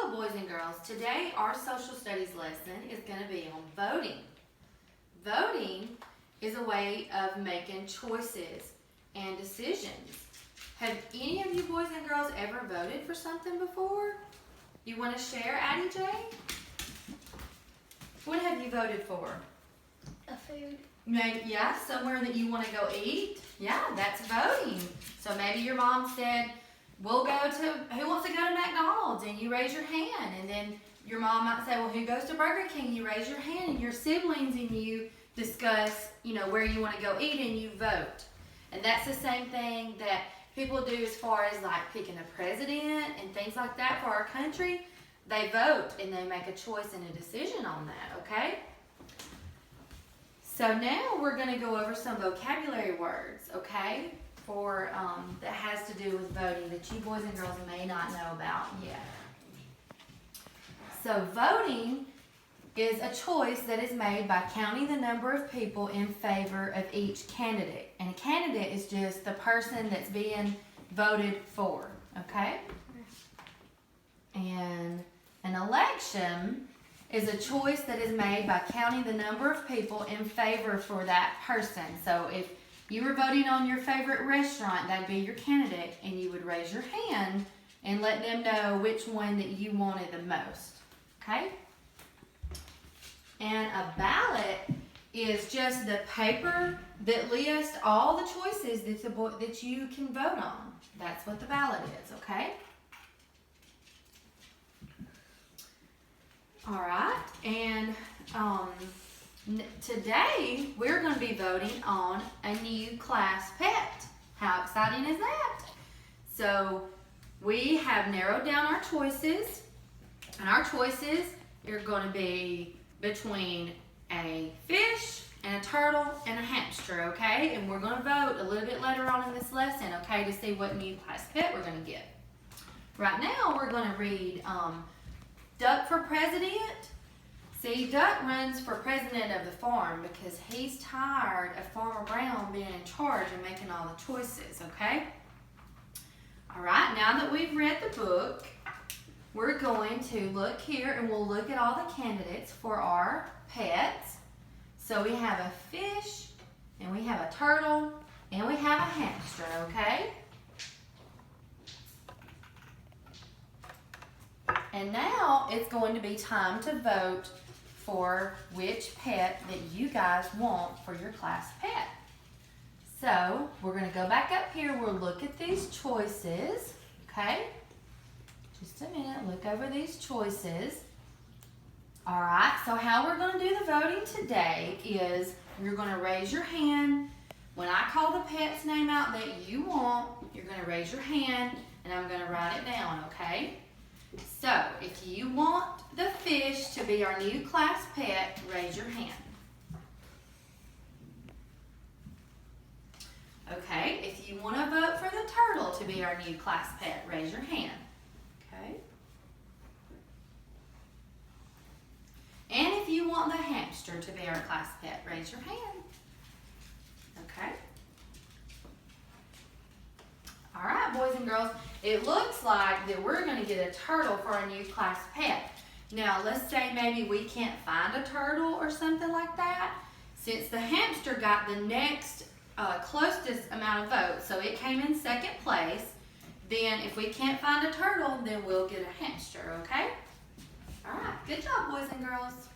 Hello, boys and girls. Today, our social studies lesson is going to be on voting. Voting is a way of making choices and decisions. Have any of you boys and girls ever voted for something before? You want to share, Addie J? What have you voted for? A food. Maybe, yeah, somewhere that you want to go eat. Yeah, that's voting. So maybe your mom said, we'll go to, who wants to go to McDonald's? And you raise your hand. And then your mom might say, well, who goes to Burger King? You raise your hand, and your siblings and you discuss, where you want to go eat, and you vote. And that's the same thing that people do as far as like picking a president and things like that for our country. They vote and they make a choice and a decision on that, okay? So now we're going to go over some vocabulary words, okay? For that has to do with voting that you boys and girls may not know about yet. So voting is a choice that is made by counting the number of people in favor of each candidate. And a candidate is just the person that's being voted for, okay? And an election is a choice that is made by counting the number of people in favor for that person. So if you were voting on your favorite restaurant, that'd be your candidate, and you would raise your hand and let them know which one that you wanted the most, okay? And a ballot is just the paper that lists all the choices that you can vote on. That's what the ballot is, okay? All right, and today we're going to be voting on a new class pet. How exciting is that? So we have narrowed down our choices, and our choices are going to be between a fish and a turtle and a hamster, okay? And we're going to vote a little bit later on in this lesson, okay, to see what new class pet we're going to get. Right now we're going to read Duck for President. See, Duck runs for president of the farm because he's tired of Farmer Brown being in charge and making all the choices, okay? All right, now that we've read the book, we're going to look here and we'll look at all the candidates for our pets. So we have a fish, and we have a turtle, and we have a hamster, okay? And now it's going to be time to vote for which pet that you guys want for your class pet. So we're going to go back up here. We'll look at these choices, okay? Just a minute, look over these choices. All right, so how we're going to do the voting today is you're going to raise your hand. When I call the pet's name out that you want, you're going to raise your hand, and I'm going to write it down, okay? So, if you want the fish to be our new class pet, raise your hand. Okay, if you want to vote for the turtle to be our new class pet, raise your hand. Okay. And if you want the hamster to be our class pet, raise your hand. Okay. All right, boys and girls, it looks like that we're going to get a turtle for our new class pet. Now, let's say maybe we can't find a turtle or something like that. Since the hamster got the next closest amount of votes, so it came in second place, then if we can't find a turtle, then we'll get a hamster, okay? All right, good job, boys and girls.